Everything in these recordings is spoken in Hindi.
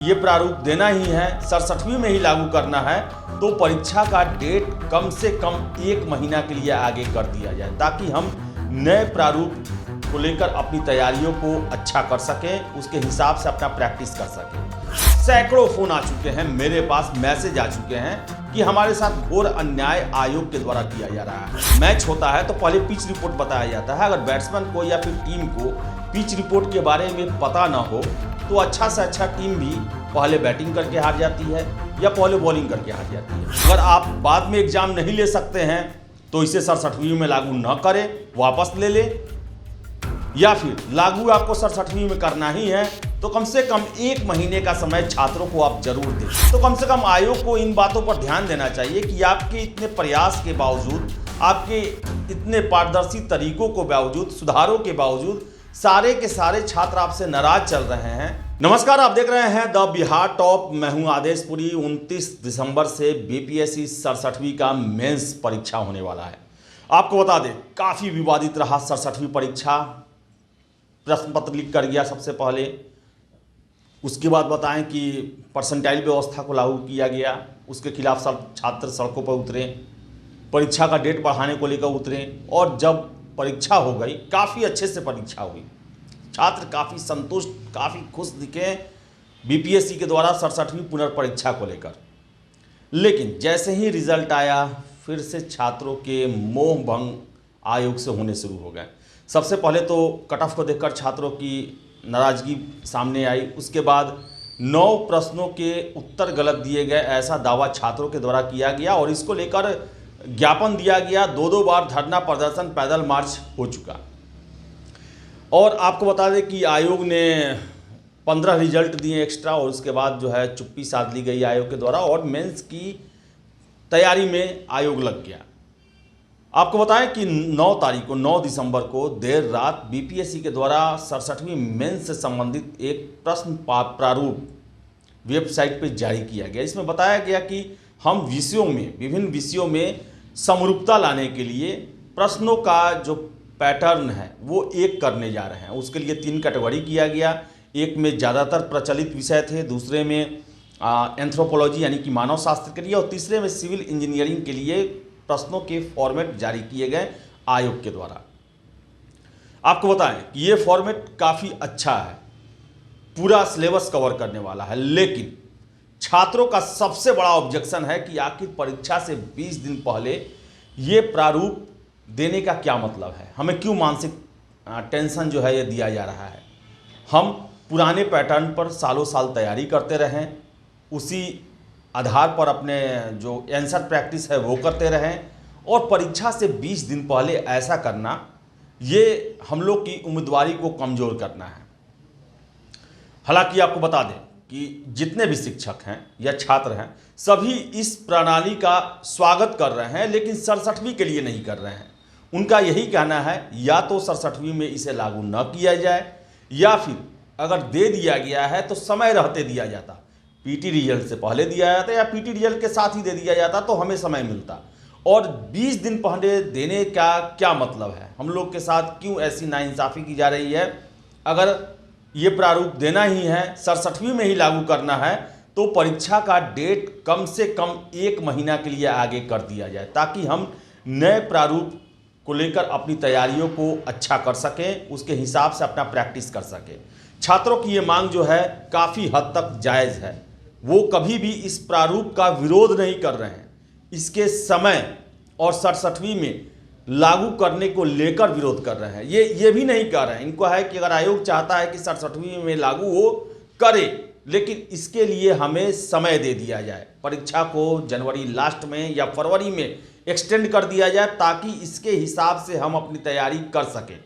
ये प्रारूप देना ही है, 67वीं में ही लागू करना है, तो परीक्षा का डेट कम से कम 1 महीना के लिए आगे कर दिया जाए ताकि हम नए प्रारूप को लेकर अपनी तैयारियों को अच्छा कर सकें, उसके हिसाब से अपना प्रैक्टिस कर सकें। सैकड़ों फोन आ चुके हैं, मेरे पास मैसेज आ चुके हैं कि हमारे साथ घोर अन्याय आयोग के द्वारा किया जा रहा है। मैच होता है तो पहले पिच रिपोर्ट बताया जाता है। अगर बैट्समैन को या फिर टीम को पिच रिपोर्ट के बारे में पता ना हो तो अच्छा से अच्छा टीम भी पहले बैटिंग करके हार जाती है या पहले बॉलिंग करके हार जाती है। अगर आप बाद में एग्जाम नहीं ले सकते हैं तो इसे 67वीं में लागू न करें, वापस ले लें, या फिर लागू आपको 67वीं में करना ही है तो कम से कम 1 महीने का समय छात्रों को आप जरूर दें। तो कम से कम आयोग को इन बातों पर ध्यान देना चाहिए कि आपके इतने प्रयास के बावजूद, आपके इतने पारदर्शी तरीकों के बावजूद, सुधारों के बावजूद सारे के सारे छात्र आपसे नाराज चल रहे हैं। नमस्कार, आप देख रहे हैं द बिहार टॉप। मैं हूं आदेशपुरी। 29 दिसंबर से बीपीएससी 67वीं का मेंस परीक्षा होने वाला है। आपको बता दें, काफ़ी विवादित रहा 67वीं परीक्षा। प्रश्न पत्र लीक कर गया सबसे पहले, उसके बाद बताएं कि परसेंटाइल व्यवस्था को लागू किया गया, उसके खिलाफ सब छात्र सड़कों पर उतरे, परीक्षा का डेट बढ़ाने को लेकर उतरे, और जब परीक्षा हो गई, काफ़ी अच्छे से परीक्षा हुई, छात्र काफ़ी संतुष्ट, काफ़ी खुश दिखे बीपीएससी के द्वारा 67वीं पुनर्परीक्षा को लेकर। लेकिन जैसे ही रिजल्ट आया, फिर से छात्रों के मोह भंग आयोग से होने शुरू हो गए। सबसे पहले तो कट ऑफ को देखकर छात्रों की नाराजगी सामने आई। उसके बाद 9 प्रश्नों के उत्तर गलत दिए गए, ऐसा दावा छात्रों के द्वारा किया गया और इसको लेकर ज्ञापन दिया गया। 2 बार धरना प्रदर्शन, पैदल मार्च हो चुका। और आपको बता दें कि आयोग ने 15 रिजल्ट दिए एक्स्ट्रा, और उसके बाद जो है चुप्पी साध ली गई आयोग के द्वारा और मेंस की तैयारी में आयोग लग गया। आपको बताएं कि 9 दिसंबर को देर रात बीपीएससी के द्वारा 67वीं मेंस से संबंधित एक प्रश्न प्रारूप वेबसाइट पर जारी किया गया। इसमें बताया गया कि हम विभिन्न विषयों में समरूपता लाने के लिए प्रश्नों का जो पैटर्न है वो एक करने जा रहे हैं। उसके लिए 3 कैटेगरी किया गया। एक में ज़्यादातर प्रचलित विषय थे, दूसरे में एंथ्रोपोलॉजी यानी कि मानव शास्त्र के लिए, और तीसरे में सिविल इंजीनियरिंग के लिए प्रश्नों के फॉर्मेट जारी किए गए आयोग के द्वारा। आपको बताएं कि ये फॉर्मेट काफ़ी अच्छा है, पूरा सिलेबस कवर करने वाला है। लेकिन छात्रों का सबसे बड़ा ऑब्जेक्शन है कि आखिर परीक्षा से 20 दिन पहले ये प्रारूप देने का क्या मतलब है, हमें क्यों मानसिक टेंशन जो है ये दिया जा रहा है। हम पुराने पैटर्न पर सालों साल तैयारी करते रहें, उसी आधार पर अपने जो आंसर प्रैक्टिस है वो करते रहें, और परीक्षा से 20 दिन पहले ऐसा करना, ये हम लोग की उम्मीदवारी को कमज़ोर करना है। हालांकि आपको बता दें कि जितने भी शिक्षक हैं या छात्र हैं, सभी इस प्रणाली का स्वागत कर रहे हैं, लेकिन 67वीं के लिए नहीं कर रहे हैं। उनका यही कहना है, या तो 67वीं में इसे लागू न किया जाए, या फिर अगर दे दिया गया है तो समय रहते दिया जाता, पीटी रिजल्ट से पहले दिया जाता या पीटी रिजल्ट के साथ ही दे दिया जाता तो हमें समय मिलता। और 20 दिन पहले देने का क्या मतलब है, हम लोग के साथ क्यों ऐसी नाइंसाफ़ी की जा रही है। अगर ये प्रारूप देना ही है, 67वीं में ही लागू करना है, तो परीक्षा का डेट कम से कम 1 महीना के लिए आगे कर दिया जाए ताकि हम नए प्रारूप को लेकर अपनी तैयारियों को अच्छा कर सकें, उसके हिसाब से अपना प्रैक्टिस कर सकें। छात्रों की ये मांग जो है काफ़ी हद तक जायज़ है। वो कभी भी इस प्रारूप का विरोध नहीं कर रहे हैं, इसके समय और 67वीं में लागू करने को लेकर विरोध कर रहे हैं। ये भी नहीं कह रहे हैं, इनको है कि अगर आयोग चाहता है कि 67वीं में लागू हो करे, लेकिन इसके लिए हमें समय दे दिया जाए, परीक्षा को जनवरी लास्ट में या फरवरी में एक्सटेंड कर दिया जाए ताकि इसके हिसाब से हम अपनी तैयारी कर सकें।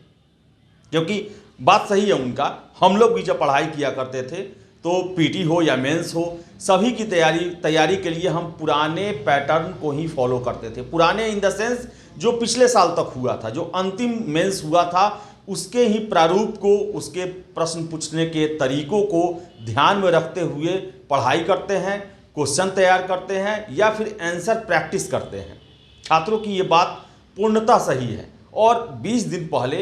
क्योंकि बात सही है उनका, हम लोग भी जब पढ़ाई किया करते थे तो पीटी हो या मेंस हो, सभी की तैयारी के लिए हम पुराने पैटर्न को ही फॉलो करते थे। पुराने इन द सेंस जो पिछले साल तक हुआ था, जो अंतिम मेंस हुआ था, उसके ही प्रारूप को, उसके प्रश्न पूछने के तरीकों को ध्यान में रखते हुए पढ़ाई करते हैं, क्वेश्चन तैयार करते हैं या फिर आंसर प्रैक्टिस करते हैं। छात्रों की ये बात पूर्णतः सही है। और 20 दिन पहले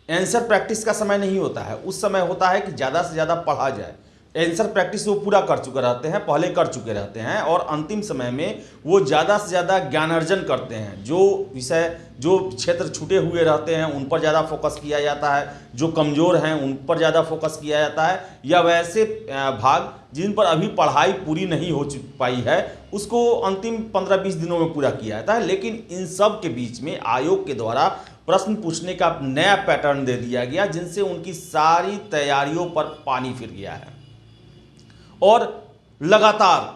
आंसर प्रैक्टिस का समय नहीं होता है, उस समय होता है कि ज़्यादा से ज़्यादा पढ़ा जाए, आंसर प्रैक्टिस वो पूरा कर चुके रहते हैं, पहले कर चुके रहते हैं, और अंतिम समय में वो ज़्यादा से ज़्यादा ज्ञानार्जन करते हैं। जो विषय, जो क्षेत्र छूटे हुए रहते हैं उन पर ज़्यादा फोकस किया जाता है, जो कमज़ोर हैं उन पर ज़्यादा फोकस किया जाता है, या वैसे भाग जिन पर अभी पढ़ाई पूरी नहीं हो पाई है उसको अंतिम 15-20 दिनों में पूरा किया जाता है। लेकिन इन सब के बीच में आयोग के द्वारा प्रश्न पूछने का नया पैटर्न दे दिया गया, जिनसे उनकी सारी तैयारियों पर पानी फिर गया है। और लगातार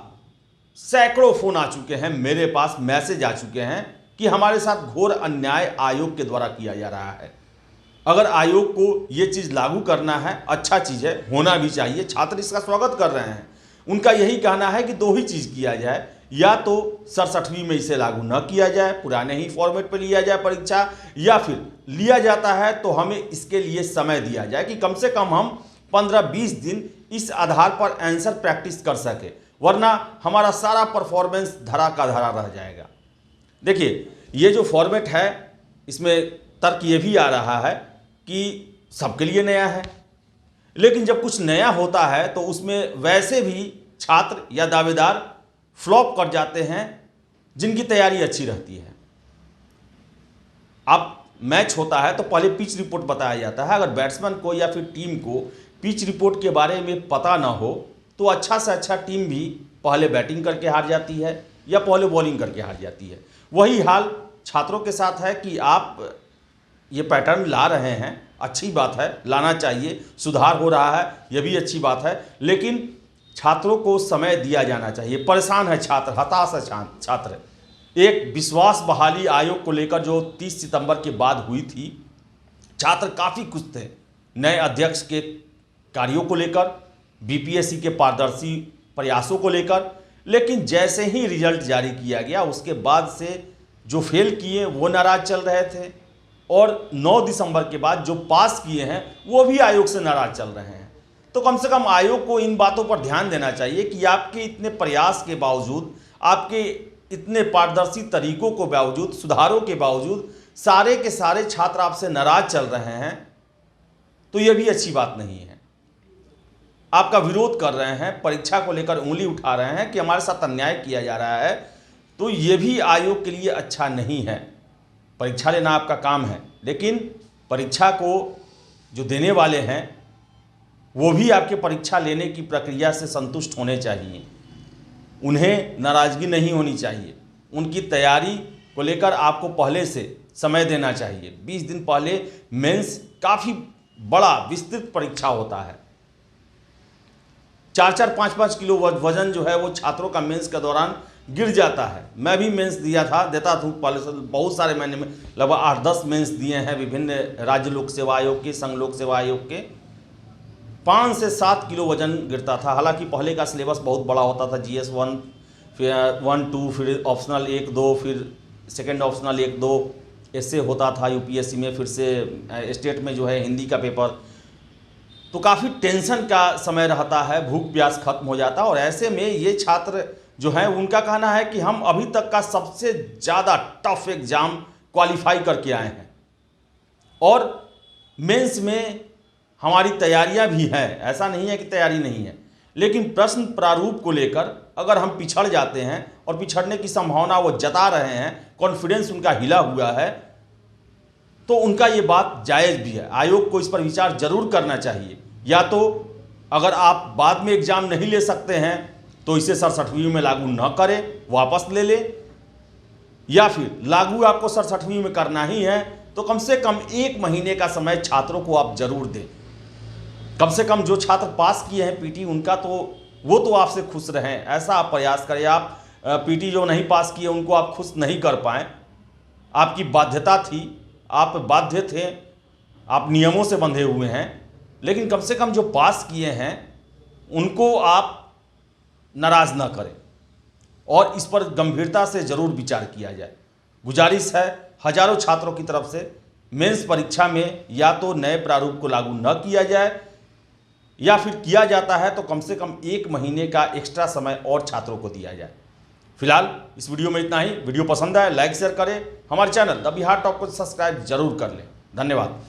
सैकड़ों फोन आ चुके हैं, मेरे पास मैसेज आ चुके हैं कि हमारे साथ घोर अन्याय आयोग के द्वारा किया जा रहा है। अगर आयोग को ये चीज़ लागू करना है, अच्छा चीज़ है, होना भी चाहिए, छात्र इसका स्वागत कर रहे हैं। उनका यही कहना है कि दो ही चीज़ किया जाए, या तो 67वीं में इसे लागू न किया जाए, पुराने ही फॉर्मेट पर लिया जाए परीक्षा, या फिर लिया जाता है तो हमें इसके लिए समय दिया जाए कि कम से कम हम 15-20 दिन इस आधार पर आंसर प्रैक्टिस कर सके, वरना हमारा सारा परफॉर्मेंस धरा का धरा रह जाएगा। देखिए, ये जो फॉर्मेट है इसमें तर्क ये भी आ रहा है कि सबके लिए नया है, लेकिन जब कुछ नया होता है तो उसमें वैसे भी छात्र या दावेदार फ्लॉप कर जाते हैं जिनकी तैयारी अच्छी रहती है। अब मैच होता है तो पहले पिच रिपोर्ट बताया जाता है। अगर बैट्समैन को या फिर टीम को पिच रिपोर्ट के बारे में पता ना हो तो अच्छा से अच्छा टीम भी पहले बैटिंग करके हार जाती है या पहले बॉलिंग करके हार जाती है। वही हाल छात्रों के साथ है कि आप ये पैटर्न ला रहे हैं, अच्छी बात है, लाना चाहिए, सुधार हो रहा है, यह भी अच्छी बात है, लेकिन छात्रों को समय दिया जाना चाहिए। परेशान है छात्र, हताश है छात्र। एक विश्वास बहाली आयोग को लेकर जो 30 सितंबर के बाद हुई थी, छात्र काफ़ी खुश थे नए अध्यक्ष के कार्यों को लेकर, बीपीएससी के पारदर्शी प्रयासों को लेकर, लेकिन जैसे ही रिजल्ट जारी किया गया उसके बाद से जो फेल किए वो नाराज चल रहे थे, और 9 दिसंबर के बाद जो पास किए हैं वो भी आयोग से नाराज चल रहे हैं। तो कम से कम आयोग को इन बातों पर ध्यान देना चाहिए कि आपके इतने प्रयास के बावजूद, आपके इतने पारदर्शी तरीकों के बावजूद, सुधारों के बावजूद सारे के सारे छात्र आपसे नाराज चल रहे हैं, तो यह भी अच्छी बात नहीं है। आपका विरोध कर रहे हैं, परीक्षा को लेकर उंगली उठा रहे हैं कि हमारे साथ अन्याय किया जा रहा है, तो ये भी आयोग के लिए अच्छा नहीं है। परीक्षा लेना आपका काम है, लेकिन परीक्षा को जो देने वाले हैं वो भी आपके परीक्षा लेने की प्रक्रिया से संतुष्ट होने चाहिए। उन्हें नाराज़गी नहीं होनी चाहिए। उनकी तैयारी को लेकर आपको पहले से समय देना चाहिए। 20 दिन पहले मेंस काफ़ी बड़ा विस्तृत परीक्षा होता है। 4-4, 5-5 किलो वजन जो है वो छात्रों का मेंस के दौरान गिर जाता है। मैं भी मेंस देता था पहले से, बहुत सारे मैंने लगभग 8-10 मेंस दिए हैं विभिन्न राज्य लोक सेवा आयोग के, संघ लोक सेवा आयोग के। 5 से 7 किलो वजन गिरता था। हालांकि पहले का सिलेबस बहुत बड़ा होता था, GS 1, फिर 1-2, फिर ऑप्शनल 1-2, फिर सेकेंड ऑप्शनल 1-2 ऐसे होता था यूपीएससी में, फिर से स्टेट में जो है हिंदी का पेपर। तो काफ़ी टेंशन का समय रहता है, भूख प्यास खत्म हो जाता है। और ऐसे में ये छात्र जो हैं उनका कहना है कि हम अभी तक का सबसे ज़्यादा टफ एग्ज़ाम क्वालिफाई करके आए हैं, और मेंस में हमारी तैयारियां भी हैं, ऐसा नहीं है कि तैयारी नहीं है, लेकिन प्रश्न प्रारूप को लेकर अगर हम पिछड़ जाते हैं और पिछड़ने की संभावना वो जता रहे हैं, कॉन्फिडेंस उनका हिला हुआ है, तो उनका ये बात जायज़ भी है। आयोग को इस पर विचार जरूर करना चाहिए। या तो अगर आप बाद में एग्ज़ाम नहीं ले सकते हैं तो इसे 67वीं में लागू न करें, वापस ले लें, या फिर लागू आपको 67वीं में करना ही है तो कम से कम 1 महीने का समय छात्रों को आप जरूर दें। कम से कम जो छात्र पास किए हैं पीटी, उनका तो वो तो आपसे खुश रहें, ऐसा आप प्रयास करें। आप पीटी जो नहीं पास किए उनको आप खुश नहीं कर पाएँ, आपकी बाध्यता थी, आप बाध्य थे, आप नियमों से बंधे हुए हैं, लेकिन कम से कम जो पास किए हैं उनको आप नाराज़ न करें और इस पर गंभीरता से ज़रूर विचार किया जाए। गुजारिश है हजारों छात्रों की तरफ से, मेंस परीक्षा में या तो नए प्रारूप को लागू न किया जाए, या फिर किया जाता है तो कम से कम 1 महीने का एक्स्ट्रा समय और छात्रों को दिया जाए। फिलहाल इस वीडियो में इतना ही। वीडियो पसंद आए लाइक शेयर करें, हमारे चैनल द बिहार टॉप को सब्सक्राइब जरूर कर लें। धन्यवाद।